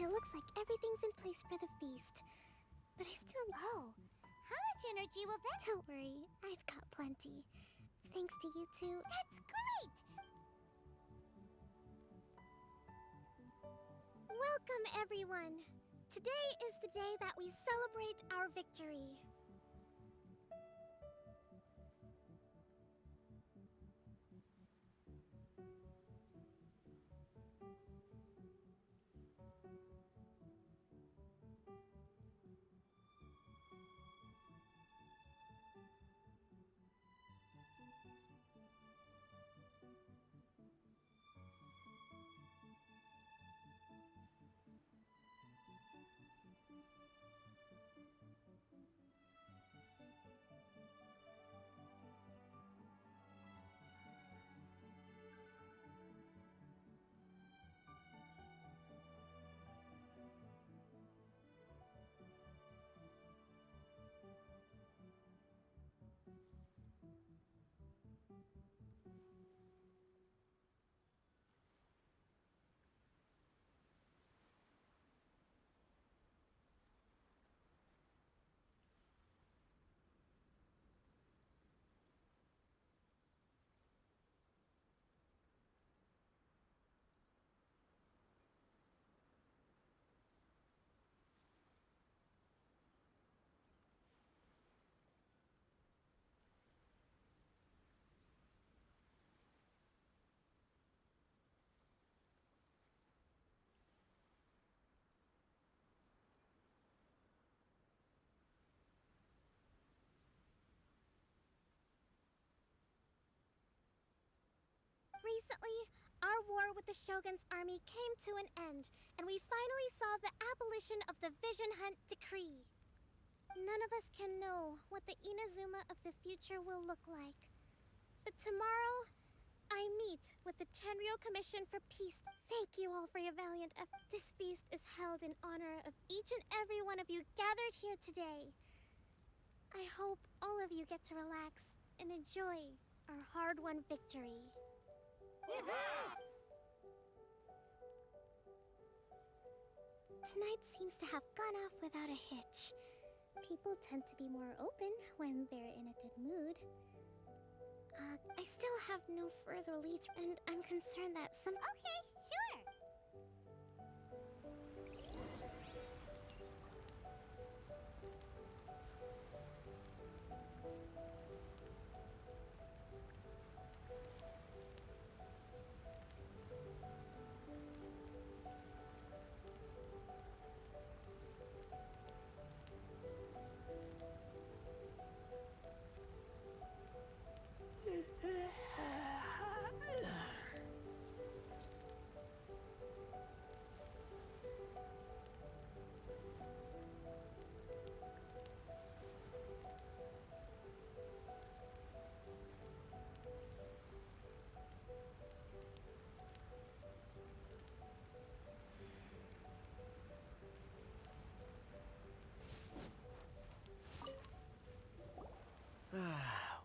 It looks like everything's in place for the feast. But I still... Oh, how much energy will that... Don't worry, I've got plenty. Thanks to you two. That's great! Welcome, everyone! Today is the day that we celebrate our victory. Recently, our war with the Shogun's army came to an end, and we finally saw the abolition of the Vision Hunt Decree. None of us can know what the Inazuma of the future will look like. But tomorrow, I meet with the Tenryo Commission for Peace. Thank you all for your valiant effort. This feast is held in honor of each and every one of you gathered here today. I hope all of you get to relax and enjoy our hard-won victory. Tonight seems to have gone off without a hitch. People tend to be more open when they're in a good mood. I still have no further leads, and I'm concerned that some... Okay, sure.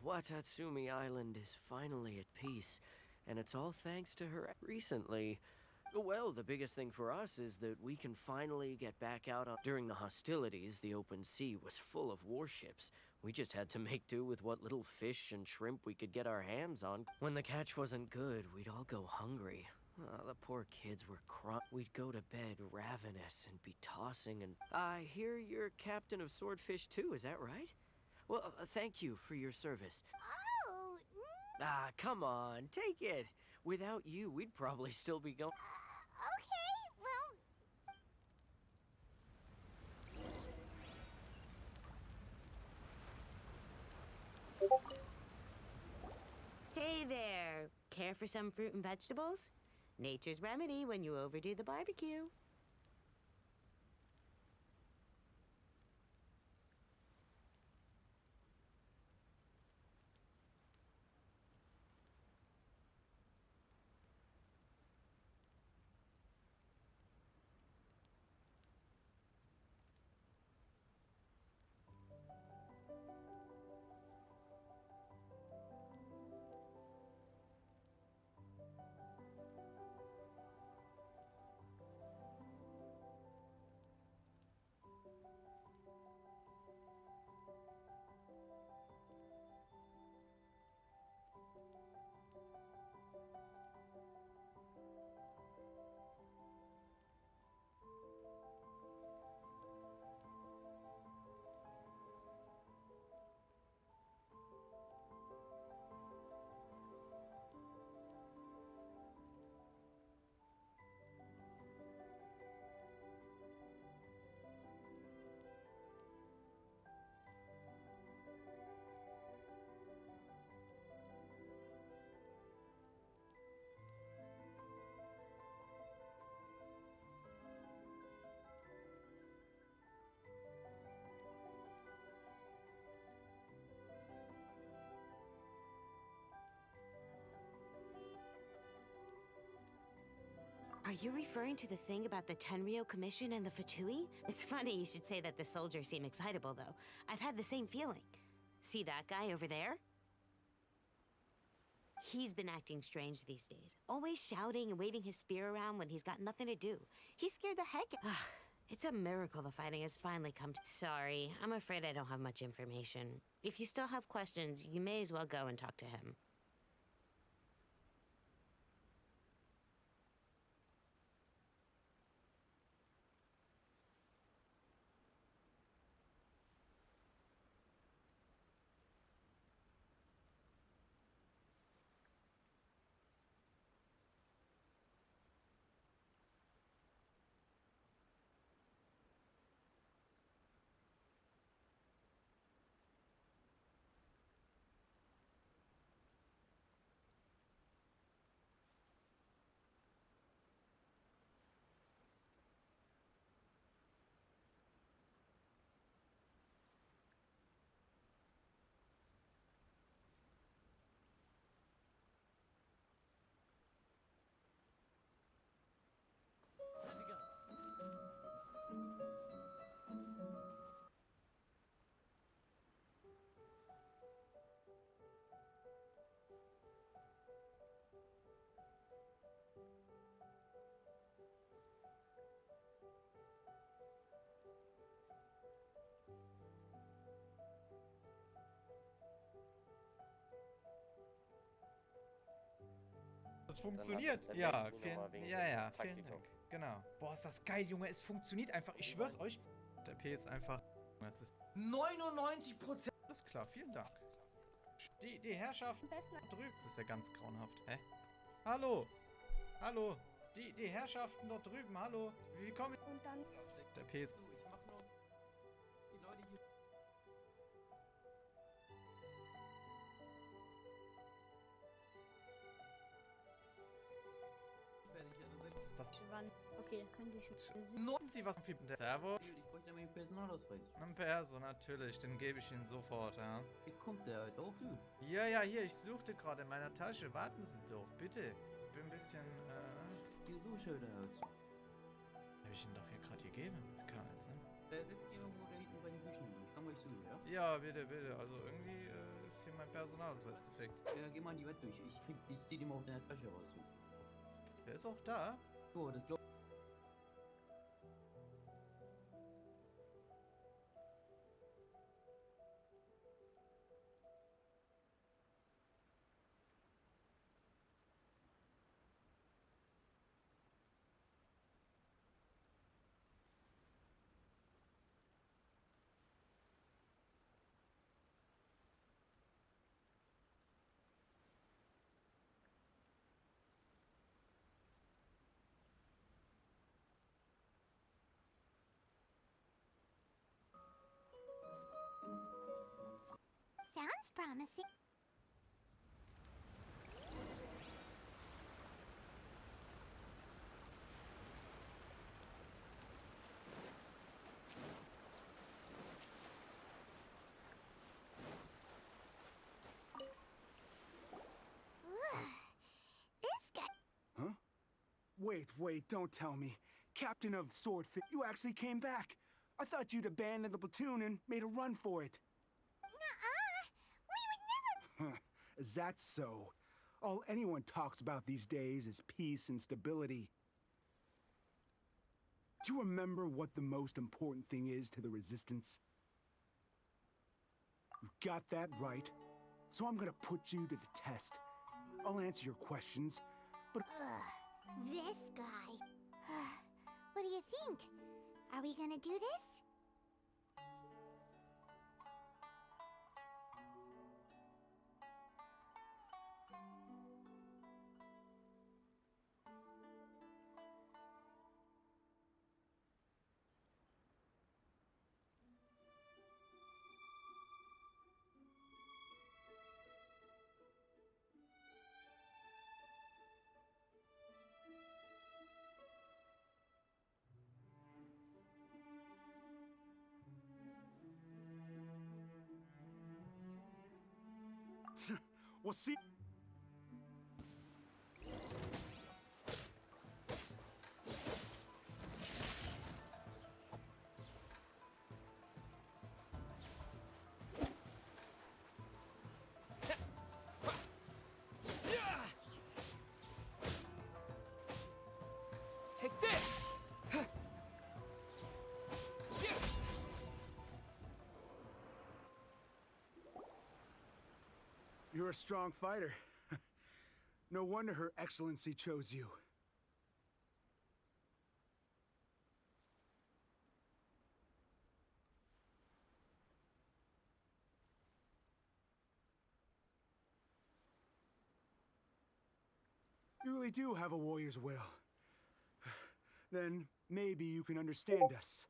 Watatsumi Island is finally at peace, and it's all thanks to her recently. Well, the biggest thing for us is that we can finally get back out on... During the hostilities, the open sea was full of warships. We just had to make do with what little fish and shrimp we could get our hands on. When the catch wasn't good, we'd all go hungry. The poor kids were We'd go to bed ravenous and be tossing and... I hear you're captain of Swordfish too, is that right? Well, thank you for your service. Oh, Come on, take it. Without you, we'd probably still be going... okay, well... Hey there! Care for some fruit and vegetables? Nature's remedy when you overdo the barbecue. you referring to the thing about the Tenryo Commission and the Fatui? It's funny you should say that the soldiers seem excitable, though. I've had the same feeling. See that guy over there? He's been acting strange these days. Always shouting and waving his spear around when he's got nothing to do. He scared the heck out. It's a miracle the fighting has finally come to. Sorry, I'm afraid I don't have much information. If you still have questions, you may as well go and talk to him. Das funktioniert. Ja, vielen, vielen Taxi Dank. Genau. Boah, ist das geil, Junge. Es funktioniert einfach. Ich schwör's euch. Der P jetzt einfach. Das ist 99%. alles klar. Vielen Dank. Die Herrschaften drüben. Das ist ja ganz grauenhaft. Hä? Hallo. Hallo. Die Herrschaften dort drüben. Hallo. Wie kommen... Und dann... Der P jetzt... Ich mach noch die Leute hier. Das... Okay, dann können die schon. Noten Sie was für der Servo? Ich bräuchte meinen Personalausweis. Ein Perso, natürlich. Den gebe ich Ihnen sofort, ja. Hier kommt der als auch du. Ja, hier. Ich suchte gerade in meiner Tasche. Warten Sie doch, bitte. Ich bin ein bisschen, Hier so schön aus. Habe ich ihn doch hier gerade gegeben? Das kann nicht sein. Setzt ihr irgendwo da hinten bei den Büchern durch. Kann man euch suchen, ja? Ja, bitte. Also irgendwie ist hier mein Personalausweis defekt. Ja, geh mal an die Wand durch. Ich zieh die mal aus deiner Tasche raus. So. Der ist auch da. So, das glaub Sounds promising. This guy. Huh? Wait, don't tell me. Captain of Swordfish, you actually came back. I thought you'd abandoned the platoon and made a run for it. Nuh-uh. We would never. Is that so? All anyone talks about these days is peace and stability. Do you remember what the most important thing is to the Resistance? You got that right. So I'm gonna put you to the test. I'll answer your questions, but This guy. What do you think? Are we gonna do this? we'll see. You're a strong fighter. No wonder Her Excellency chose you. You really do have a warrior's will. Then maybe you can understand us.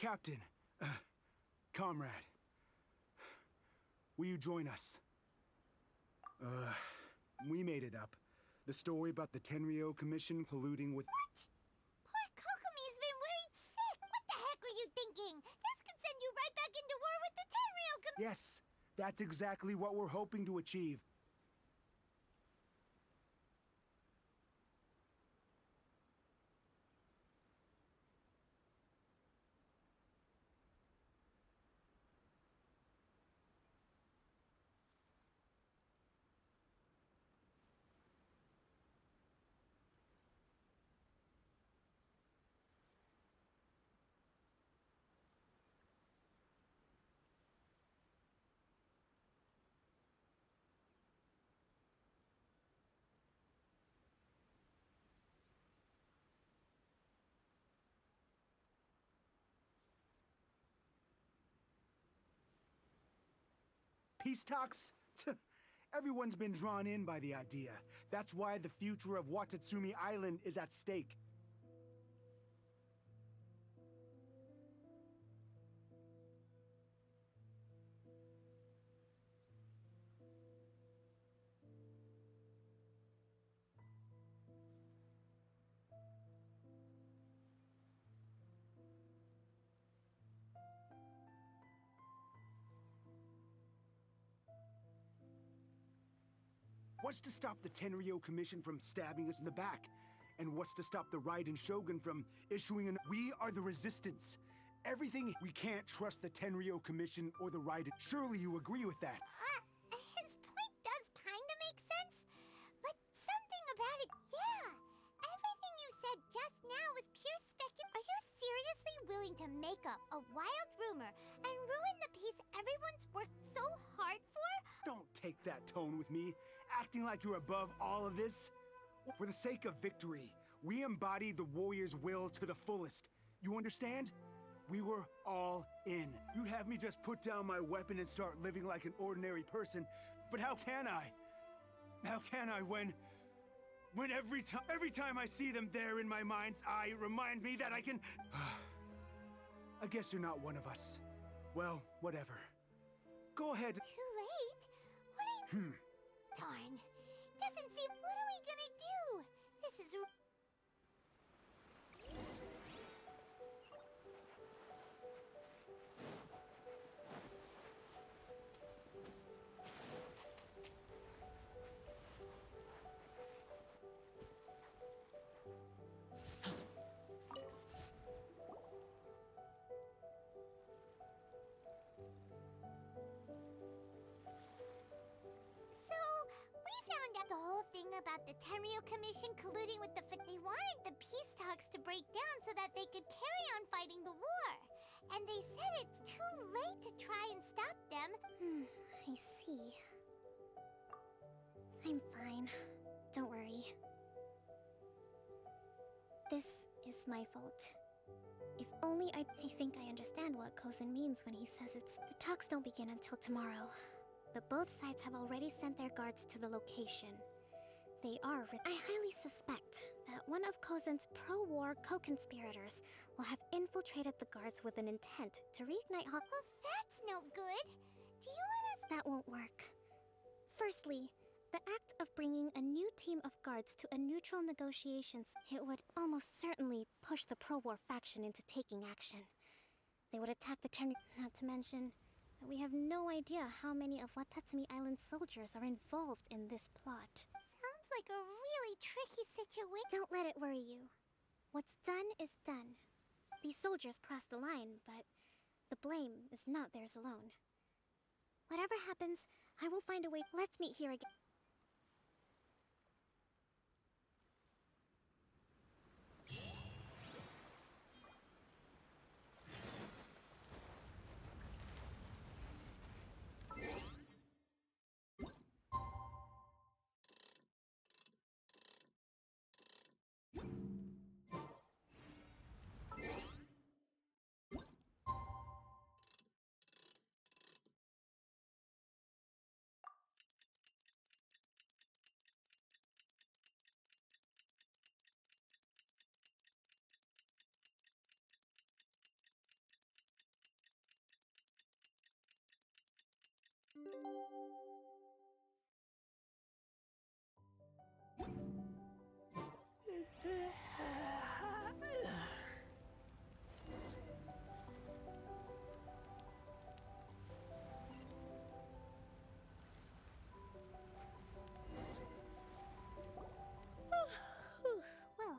Captain, comrade, will you join us? We made it up. The story about the Tenryo Commission colluding with— Poor Kokomi's been worried sick. What the heck were you thinking? This could send you right back into war with the Tenryo Commission. Yes, that's exactly what we're hoping to achieve. Peace talks? Everyone's been drawn in by the idea. That's why the future of Watatsumi Island is at stake. What's to stop the Tenryo Commission from stabbing us in the back? And what's to stop the Raiden Shogun from issuing an— We are the Resistance. Everything— We can't trust the Tenryo Commission or the Raiden. Surely you agree with that? His point does kinda make sense, but something about it, yeah. Everything you said just now was pure speculation. Are you seriously willing to make up a wild rumor and ruin the peace everyone's worked so hard for? Don't take that tone with me, acting like you're above all of this. For the sake of victory, we embodied the warrior's will to the fullest. You understand? We were all in. You'd have me just put down my weapon and start living like an ordinary person, but how can I? How can I when every time I see them there in my mind's eye, it reminds me that I can— I guess you're not one of us. Well, whatever. Go ahead. Too late? What are you— Darn. Doesn't seem— What are we gonna do? This is— whole thing about the Tenryu Commission colluding with the They wanted the peace talks to break down so that they could carry on fighting the war. And they said it's too late to try and stop them. I see. I'm fine. Don't worry. This is my fault. If only I think I understand what Kozin means when he says the talks don't begin until tomorrow. But both sides have already sent their guards to the location. I highly suspect that one of Kozin's pro-war co-conspirators will have infiltrated the guards with an intent to reignite Well, that's no good. Do you want us? That won't work. Firstly, the act of bringing a new team of guards to a neutral negotiations, it would almost certainly push the pro-war faction into taking action. They would attack the not to mention that we have no idea how many of Watatsumi Island soldiers are involved in this plot. Sounds like a really tricky situation. Don't let it worry you. What's done is done. These soldiers crossed the line, but the blame is not theirs alone. Whatever happens, I will find a way. Let's meet here again. Well,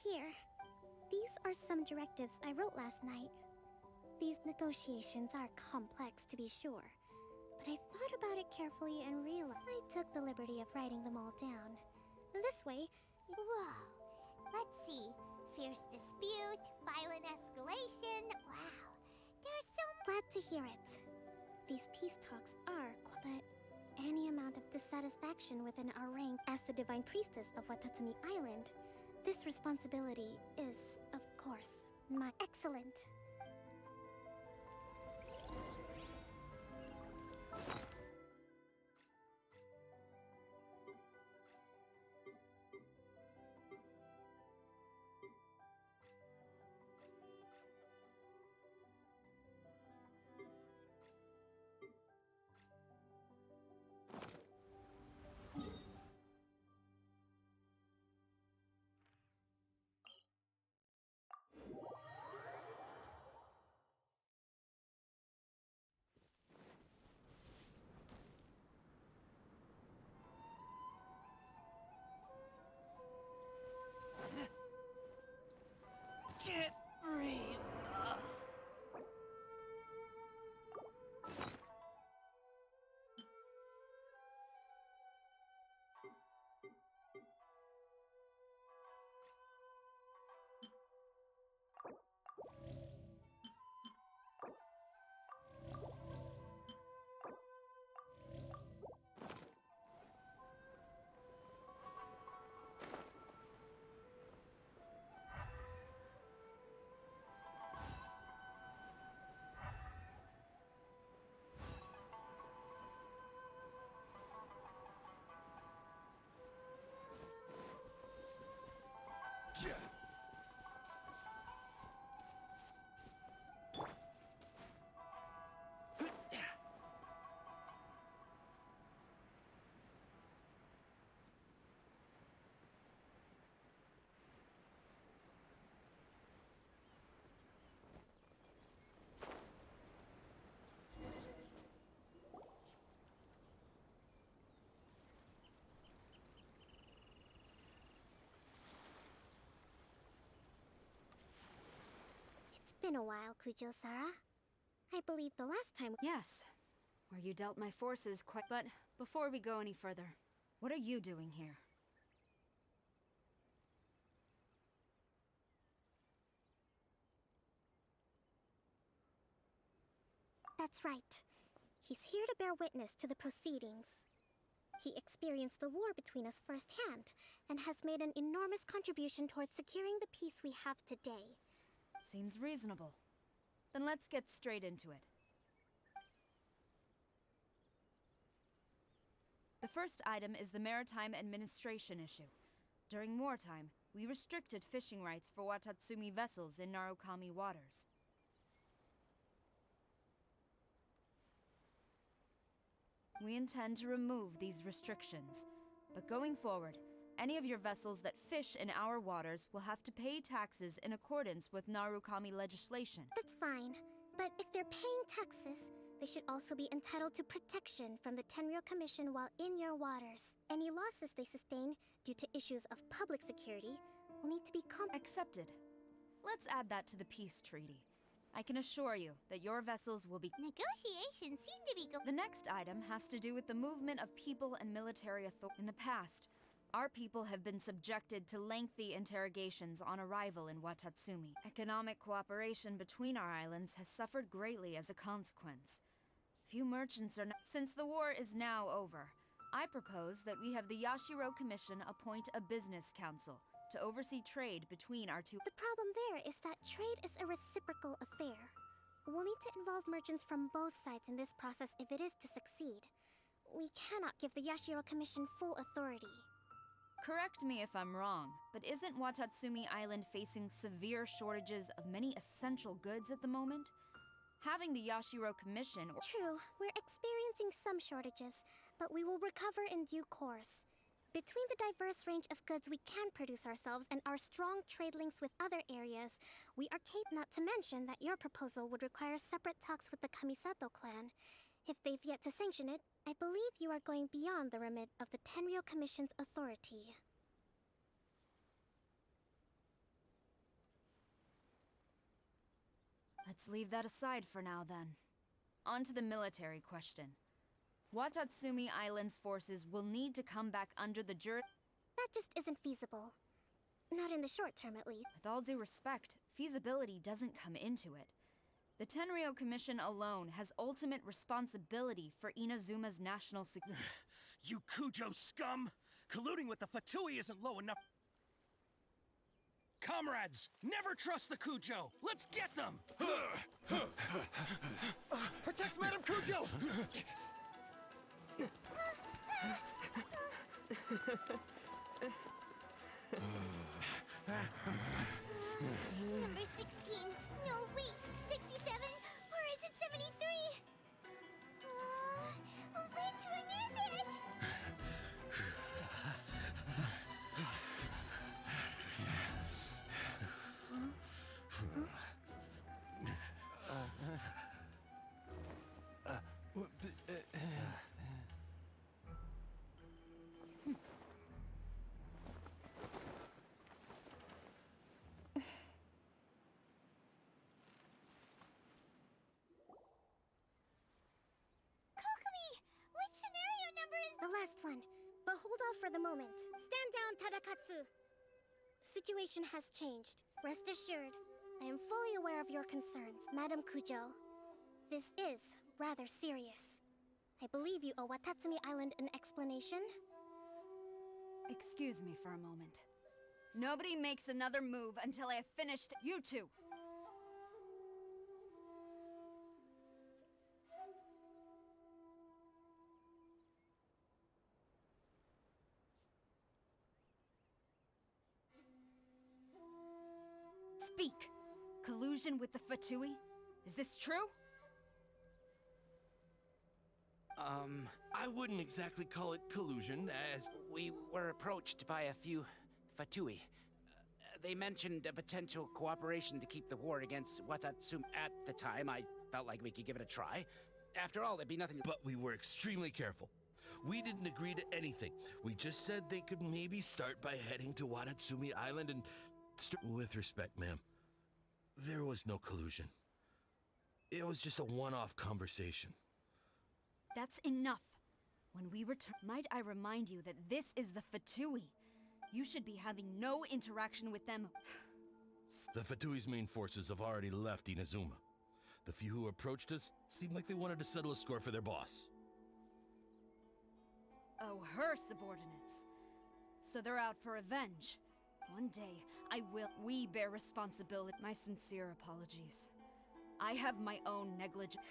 here. These are some directives I wrote last night. These negotiations are complex, to be sure, but I thought about it carefully and realized I took the liberty of writing them all down. This way... Whoa. Let's see. Fierce dispute, violent escalation. Wow. There's so much. Glad to hear it. These peace talks are but any amount of dissatisfaction within our rank as the Divine Priestess of Watatsumi Island, this responsibility is, of course, my... Excellent! Can't breathe. It's been a while, Kujo-Sara. I believe the last time... Yes, where you dealt my forces quite... But before we go any further, What are you doing here? That's right. He's here to bear witness to the proceedings. He experienced the war between us firsthand, and has made an enormous contribution towards securing the peace we have today. Seems reasonable. Then let's get straight into it. The first item is the Maritime Administration issue. During wartime, we restricted fishing rights for Watatsumi vessels in Narukami waters. We intend to remove these restrictions, but going forward, any of your vessels that fish in our waters will have to pay taxes in accordance with Narukami legislation. That's fine, but if they're paying taxes, they should also be entitled to protection from the Tenryou Commission while in your waters. Any losses they sustain due to issues of public security will need to be Accepted. Let's add that to the peace treaty. I can assure you that your vessels will be... Negotiations seem to be going. The next item has to do with the movement of people and military authority. In the past, our people have been subjected to lengthy interrogations on arrival in Watatsumi. Economic cooperation between our islands has suffered greatly as a consequence. Few merchants are... Since the war is now over, I propose that we have the Yashiro Commission appoint a business council to oversee trade between our two... The problem there is that trade is a reciprocal affair. We'll need to involve merchants from both sides in this process if it is to succeed. We cannot give the Yashiro Commission full authority. Correct me if I'm wrong, but isn't Watatsumi Island facing severe shortages of many essential goods at the moment? Having the Yashiro Commission or... True, we're experiencing some shortages, but we will recover in due course. Between the diverse range of goods we can produce ourselves and our strong trade links with other areas, we are capable. Not to mention that your proposal would require separate talks with the Kamisato clan. If they've yet to sanction it, I believe you are going beyond the remit of the Tenryou Commission's authority. Let's leave that aside for now, then. On to the military question. Watatsumi Island's forces will need to come back under the That just isn't feasible. Not in the short term, at least. With all due respect, feasibility doesn't come into it. The Tenryou Commission alone has ultimate responsibility for Inazuma's national security. You Kujo scum! Colluding with the Fatui isn't low enough. Comrades, never trust the Kujo! Let's get them! Protect Madame Kujo! Number 16. No, wait. 67? Or is it 73? Which one is it? The last one. But hold off for the moment. Stand down, Tadakatsu! The situation has changed. Rest assured, I am fully aware of your concerns, Madame Kujo. This is rather serious. I believe you owe Watatsumi Island an explanation. Excuse me for a moment. Nobody makes another move until I have finished you two! Speak! Collusion with the Fatui? Is this true? I wouldn't exactly call it collusion, as... We were approached by a few Fatui. They mentioned a potential cooperation to keep the war against Watatsumi. At the time, I felt like we could give it a try. After all, there'd be nothing... But we were extremely careful. We didn't agree to anything. We just said they could maybe start by heading to Watatsumi Island and... With respect, ma'am, there was no collusion. It was just a one-off conversation. That's enough. When we return, might I remind you that this is the Fatui. You should be having no interaction with them. The Fatui's main forces have already left Inazuma. The few who approached us seemed like they wanted to settle a score for their boss. Oh, her subordinates. So they're out for revenge. One day, I will. We bear responsibility. My sincere apologies. I have my own negligence.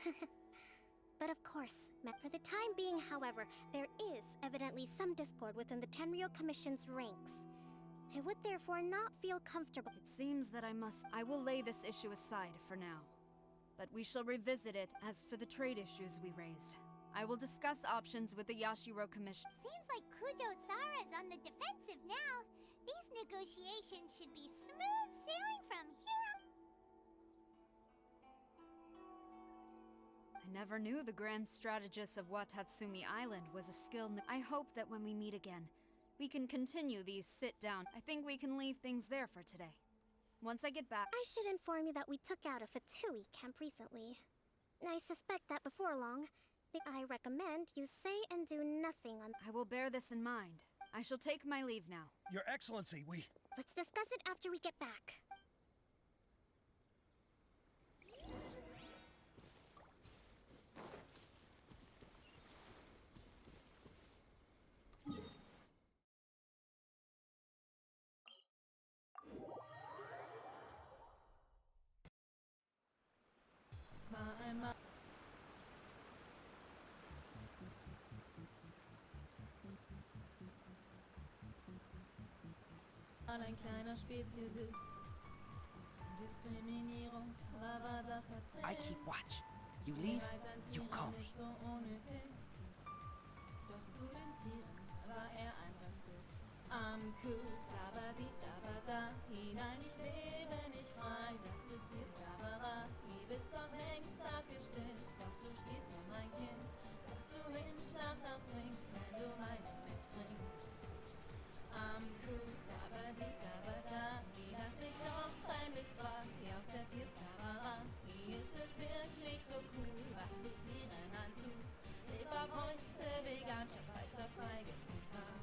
But of course, for the time being, however, there is evidently some discord within the Tenryou Commission's ranks. I would therefore not feel comfortable. It seems that I will lay this issue aside for now. But we shall revisit it as for the trade issues we raised. I will discuss options with the Yashiro Commission. Seems like Kujo-sara's on the defensive now. These negotiations should be smooth sailing from here on. I never knew the grand strategist of Watatsumi Island was a skilled. I hope that when we meet again, we can continue these sit-down. I think we can leave things there for today. Once I get back... I should inform you that we took out a Fatui camp recently. I suspect that before long, I recommend you say and do nothing on... I will bear this in mind. I shall take my leave now. Your Excellency, we... Let's discuss it after we get back. Ein kleiner Speziesist. Diskriminierung war Wasserverträge. I keep watch. You leave, you call me. So unnötig. Doch zu den Tieren war er ein Rassist. Am Kuh, dabadi, dabada, hinein, ich lebe nicht frei. Das ist die Sklaverei. Bist doch längst abgestimmt. Doch du stehst nur mein Kind, dass du in Schlachthaus trinkst, wenn du meine Milch trinkst. Am Kuh, dabadi, dabada, lass mich doch heimlich fragen, hier aus der Tiersklaverei. Ist es wirklich so cool, was du Tieren antust? Leb ab heute vegan, statt weiter feige brutal.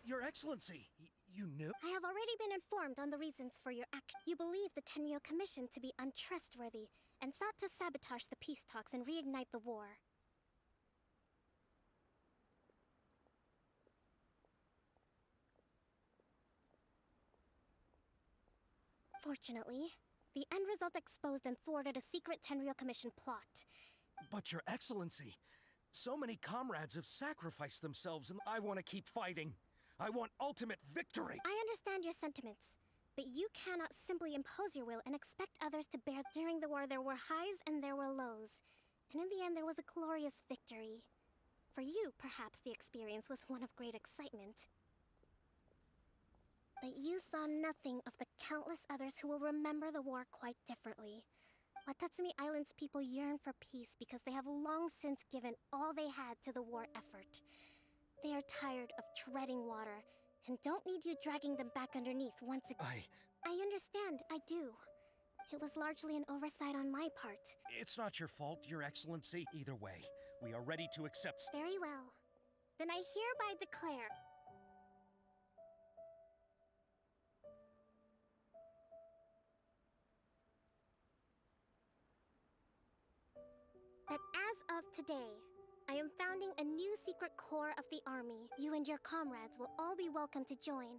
Your Excellency, you knew? I have already been informed on the reasons for your action. You believe the Tenryou Commission to be untrustworthy and sought to sabotage the peace talks and reignite the war. Fortunately, the end result exposed and thwarted a secret Tenryou Commission plot. But Your Excellency, so many comrades have sacrificed themselves and I want to keep fighting. I want ultimate victory! I understand your sentiments, but you cannot simply impose your will and expect others to bear. During the war, there were highs and there were lows. And in the end, there was a glorious victory. For you, perhaps the experience was one of great excitement. But you saw nothing of the countless others who will remember the war quite differently. Watatsumi Island's people yearn for peace because they have long since given all they had to the war effort. They are tired of treading water, and don't need you dragging them back underneath once again. I understand, I do. It was largely an oversight on my part. It's not your fault, Your Excellency. Either way, we are ready to accept... Very well. Then I hereby declare... that as of today, I am founding a new secret corps of the army. You and your comrades will all be welcome to join.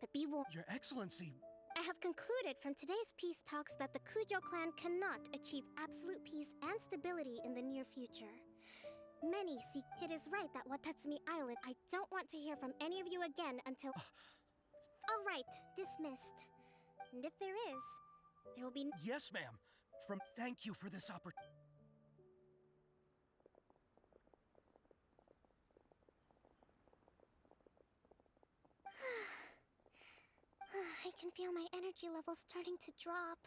But be warned... Your Excellency... I have concluded from today's peace talks that the Kujo clan cannot achieve absolute peace and stability in the near future. Many seek. It is right that Watatsumi Island. I don't want to hear from any of you again until. All right, dismissed. And if there is, there will be. Yes, ma'am. Thank you for this opportunity. I can feel my energy levels starting to drop.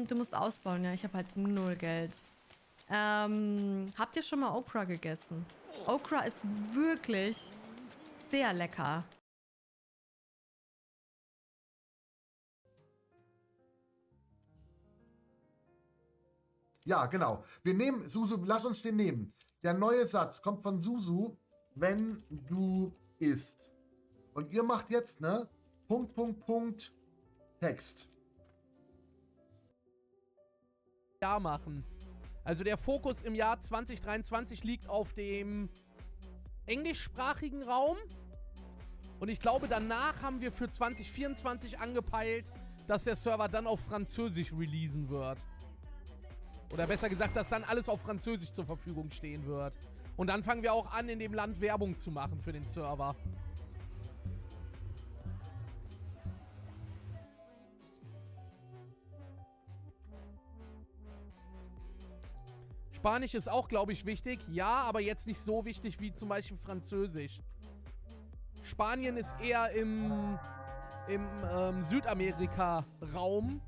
Du musst ausbauen, ja. Ich habe halt 0 Geld. Habt ihr schon mal Okra gegessen? Okra ist wirklich sehr lecker. Ja, genau. Wir nehmen, Susu, lass uns den nehmen. Der neue Satz kommt von Susu, wenn du isst. Und ihr macht jetzt, ne? Punkt, Punkt, Punkt, Text. Jahr machen. Also der Fokus im Jahr 2023 liegt auf dem englischsprachigen Raum. Und ich glaube, danach haben wir für 2024 angepeilt, dass der Server dann auf Französisch releasen wird. Oder besser gesagt, dass dann alles auf Französisch zur Verfügung stehen wird. Und dann fangen wir auch an, in dem Land Werbung zu machen für den Server. Spanisch ist auch, glaube ich, wichtig. Ja, aber jetzt nicht so wichtig wie zum Beispiel Französisch. Spanien ist eher im Südamerika-Raum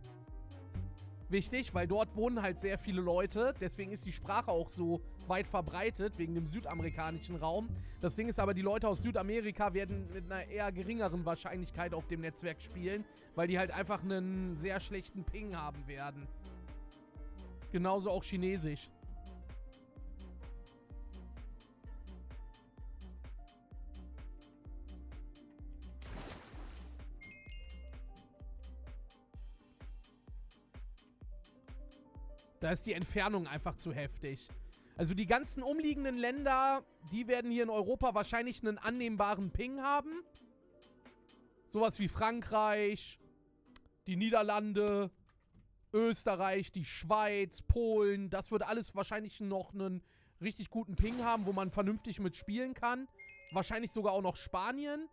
wichtig, weil dort wohnen halt sehr viele Leute. Deswegen ist die Sprache auch so weit verbreitet, wegen dem südamerikanischen Raum. Das Ding ist aber, die Leute aus Südamerika werden mit einer eher geringeren Wahrscheinlichkeit auf dem Netzwerk spielen, weil die halt einfach einen sehr schlechten Ping haben werden. Genauso auch Chinesisch. Da ist die Entfernung einfach zu heftig. Also die ganzen umliegenden Länder, die werden hier in Europa wahrscheinlich einen annehmbaren Ping haben. Sowas wie Frankreich, die Niederlande, Österreich, die Schweiz, Polen. Das wird alles wahrscheinlich noch einen richtig guten Ping haben, wo man vernünftig mitspielen kann. Wahrscheinlich sogar auch noch Spanien.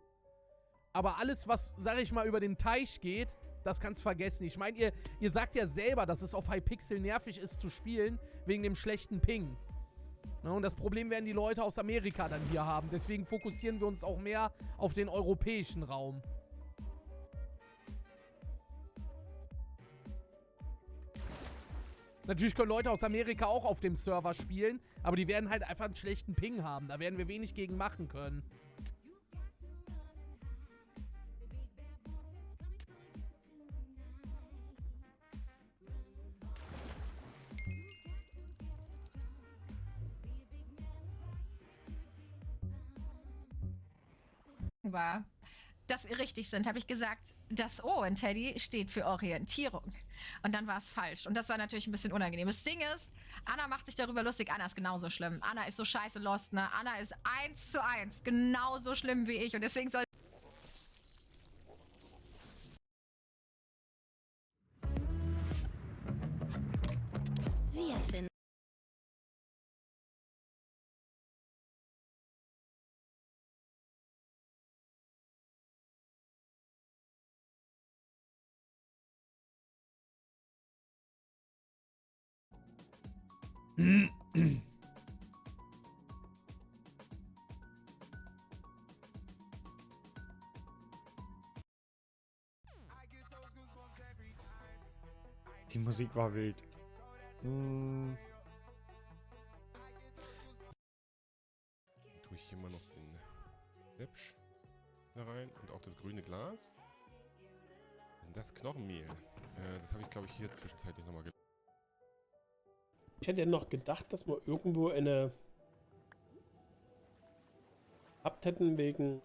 Aber alles, was, sag ich mal, über den Teich geht, das kannst vergessen. Ich meine, ihr sagt ja selber, dass es auf Hypixel nervig ist zu spielen, wegen dem schlechten Ping. Ne, und das Problem werden die Leute aus Amerika dann hier haben. Deswegen fokussieren wir uns auch mehr auf den europäischen Raum. Natürlich können Leute aus Amerika auch auf dem Server spielen, aber die werden halt einfach einen schlechten Ping haben. Da werden wir wenig gegen machen können. War, dass wir richtig sind, habe ich gesagt, das O in Teddy steht für Orientierung. Und dann war es falsch. Und das war natürlich ein bisschen unangenehm. Das Ding ist, Anna macht sich darüber lustig. Anna ist genauso schlimm. Anna ist so scheiße lost, ne? Anna ist 1:1 genauso schlimm wie ich. Und deswegen soll... Wir finden. Die Musik war wild. ich hier mal noch den Läppsch da rein und auch das grüne Glas. Was ist denn das? Knochenmehl. Das habe ich, glaube ich, hier zwischenzeitlich nochmal gelesen. Ich hätte ja noch gedacht, dass wir irgendwo eine gehabt hätten wegen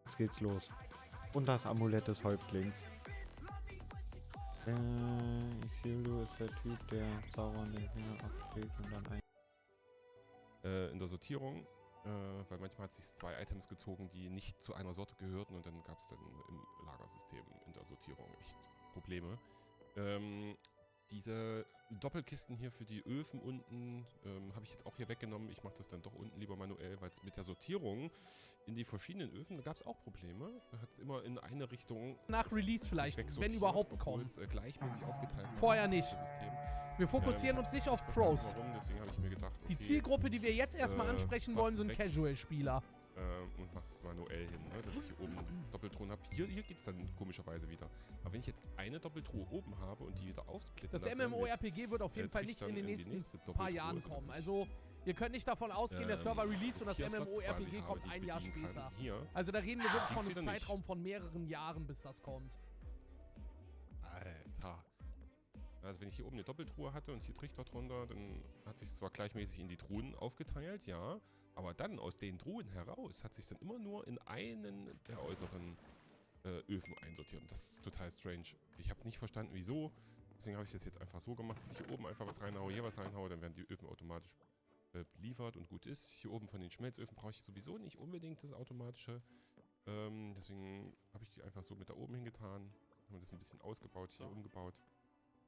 Jetzt geht's los. Und das Amulett des Häuptlings. Isildur ist der Typ, der Sauron den Finger abschlägt und dann In der Sortierung, weil manchmal hat sich 2 Items gezogen, die nicht zu einer Sorte gehörten und dann gab es dann im Lagersystem in der Sortierung echt Probleme. Diese Doppelkisten hier für die Öfen unten habe ich jetzt auch hier weggenommen. Ich mache das dann doch unten lieber manuell, weil es mit der Sortierung in die verschiedenen Öfen, da gab es auch Probleme. Da hat es immer in eine Richtung... Nach Release vielleicht, wenn überhaupt kommt. Gleichmäßig aufgeteilt. Vorher nicht. Wir fokussieren uns nicht auf Pros. Warum, deswegen habe ich mir gedacht, okay, Die Zielgruppe, die wir jetzt erstmal ansprechen wollen, sind Casual-Spieler. Und machst es manuell hin, ne? Dass ich hier oben Doppeltruhen habe. Hier geht es dann komischerweise wieder. Aber wenn ich jetzt eine Doppeltruhe oben habe und die wieder aufsplitten Das lasse MMORPG wird auf jeden Fall nicht in den nächsten paar Jahren kommen. Also, ihr könnt nicht davon ausgehen, der Server release und das MMORPG kommt ein Jahr später. Also, da reden wir wirklich von einem Zeitraum von mehreren Jahren, bis das kommt. Alter. Also, wenn ich hier oben eine Doppeltruhe hatte und hier Trichter drunter, dann hat sich zwar gleichmäßig in die Truhen aufgeteilt, ja. Aber dann aus den Truhen heraus hat sich dann immer nur in einen der äußeren Öfen einsortiert. Und das ist total strange. Ich habe nicht verstanden, wieso. Deswegen habe ich das jetzt einfach so gemacht, dass ich hier oben einfach was reinhaue, hier was reinhaue, dann werden die Öfen automatisch beliefert und gut ist. Hier oben von den Schmelzöfen brauche ich sowieso nicht unbedingt das automatische. Deswegen habe ich die einfach so mit da oben hingetan. Haben wir das ein bisschen ausgebaut, hier umgebaut.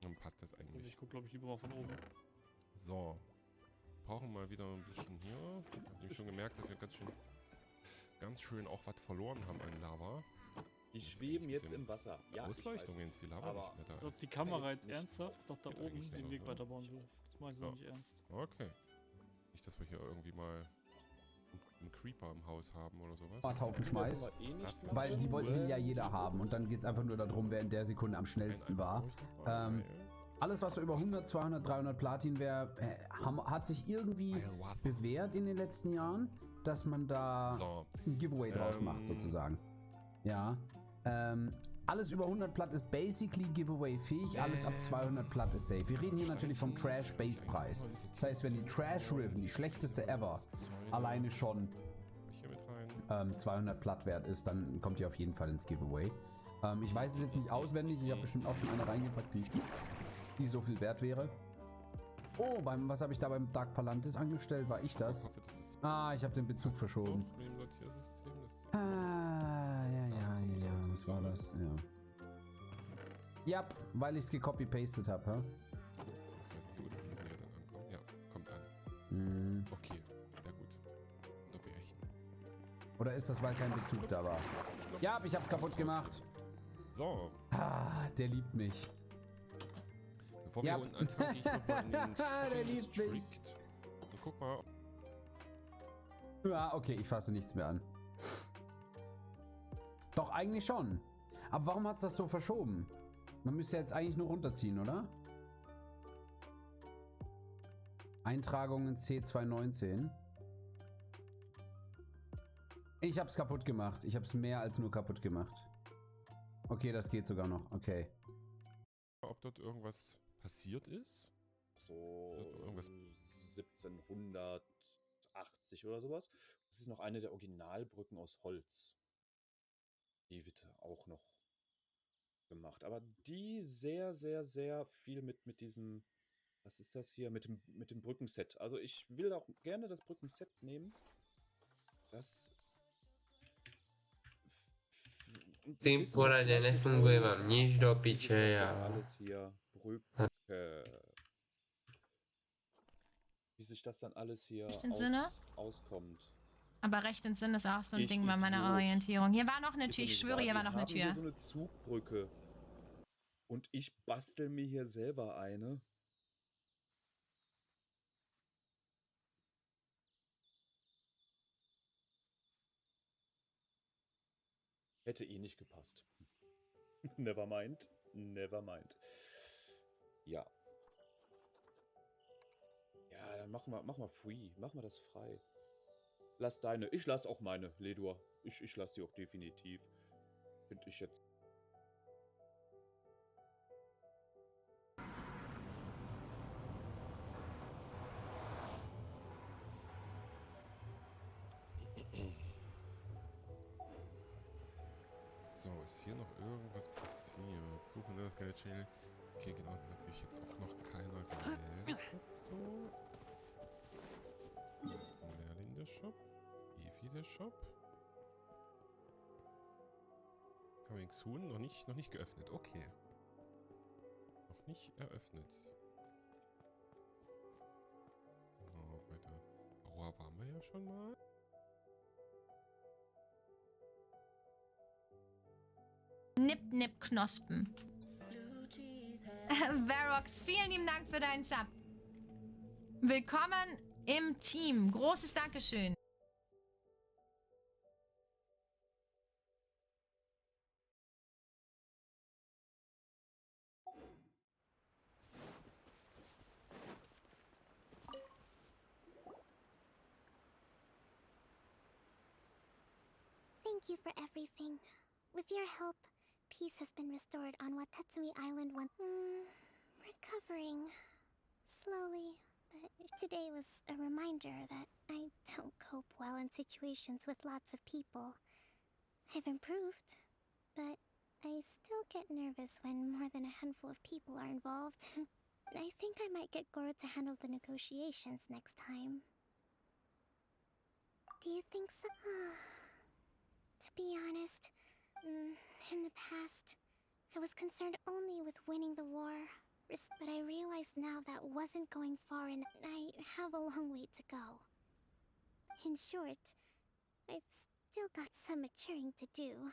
Dann passt das eigentlich. Ich gucke, glaube ich, lieber mal von oben. So. Brauchen mal wieder ein bisschen hier. Ich habe nämlich schon gemerkt, dass wir ganz schön auch was verloren haben an Lava. Die schweben jetzt im Wasser. Ja, Ausleuchtung, wenn es die Lava nicht mehr da Also, ist. ob die Kamera jetzt ernsthaft doch da oben den Weg weiterbauen will. Das mache ich so nicht ernst. Okay. Nicht, dass wir hier irgendwie mal einen Creeper im Haus haben oder sowas. Haufen Schmeiß, weil die wollten die ja jeder haben und dann geht es einfach nur darum, wer in der Sekunde am schnellsten war. Alles, was so über 100, 200, 300 Platin wäre, hat sich irgendwie bewährt in den letzten Jahren, dass man da ein Giveaway draus macht, sozusagen. Ja. Alles über 100 Platt ist basically Giveaway-fähig, alles ab 200 Platt ist safe. Wir reden hier natürlich vom Trash-Base-Preis. Das heißt, wenn die Trash-Riven, die schlechteste ever, alleine schon 200 Platt wert ist, dann kommt die auf jeden Fall ins Giveaway. Ich weiß es jetzt nicht auswendig, ich habe bestimmt auch schon eine reingepackt, die so viel wert wäre. Oh, was habe ich da beim Dark Palantis angestellt? War ich das? Ich habe den Bezug verschoben. Ja, was war das? Ja, weil ich es gecopy-pastet habe, Das weiß ich gut, wir müssen ja dann ankommen. Ja, kommt an. Okay, ja gut. Noch berechnen. Oder ist das, weil kein Bezug da war? Ja, ich hab's kaputt gemacht. So. Der liebt mich. Bevor wir unten anfangen, gehe ich nochmal in den Der liebt mich. Und guck mal. Ja, okay, ich fasse nichts mehr an. Doch, eigentlich schon. Aber warum hat's das so verschoben? Man müsste jetzt eigentlich nur runterziehen, oder? Eintragungen C219. Ich hab's kaputt gemacht. Ich hab's mehr als nur kaputt gemacht. Okay, das geht sogar noch. Okay. Ob dort irgendwas passiert ist? So irgendwas 1780 oder sowas. Das ist noch eine der Originalbrücken aus Holz. Die wird auch noch gemacht. Aber die sehr, sehr, sehr viel mit diesem, was ist das hier, mit dem Brückenset. Also ich will auch gerne das Brückenset nehmen. Tempora de nefunguje vám nič do piče, ja. Alles hier Brücke. Wie sich das dann alles hier auskommt. Aber recht ins Sinn ist auch so ein Ding bei meiner Orientierung. Hier war noch eine Tür, ich schwöre, hier war noch eine Tür. Hier so eine Zugbrücke. Und ich bastel mir hier selber eine. Hätte eh nicht gepasst. Never mind. Never mind. Ja. Ja, dann mach mal free. Mach mal das frei. Lass deine. Ich lass auch meine, Ledur. Ich lass die auch definitiv. Finde ich jetzt. So, ist hier noch irgendwas passiert? Suchen wir das geile Channel. Okay, genau, da hat sich jetzt auch noch keiner gemeldet dazu. Merlin der Shop. Evi der Shop. Coming soon. Noch nicht geöffnet. Okay. Noch nicht eröffnet. Genau, weiter. Aurora waren wir ja schon mal. Knospen. Verox, vielen lieben Dank für deinen Sub. Willkommen im Team. Großes Dankeschön. Thank you for everything. With your help, peace has been restored on Watatsumi Island recovering. Slowly, but today was a reminder that I don't cope well in situations with lots of people. I've improved, but I still get nervous when more than a handful of people are involved. I think I might get Goro to handle the negotiations next time. Do you think so? To be honest, in the past, I was concerned only with winning the war. But I realize now that wasn't going far and I have a long way to go. In short, I've still got some maturing to do.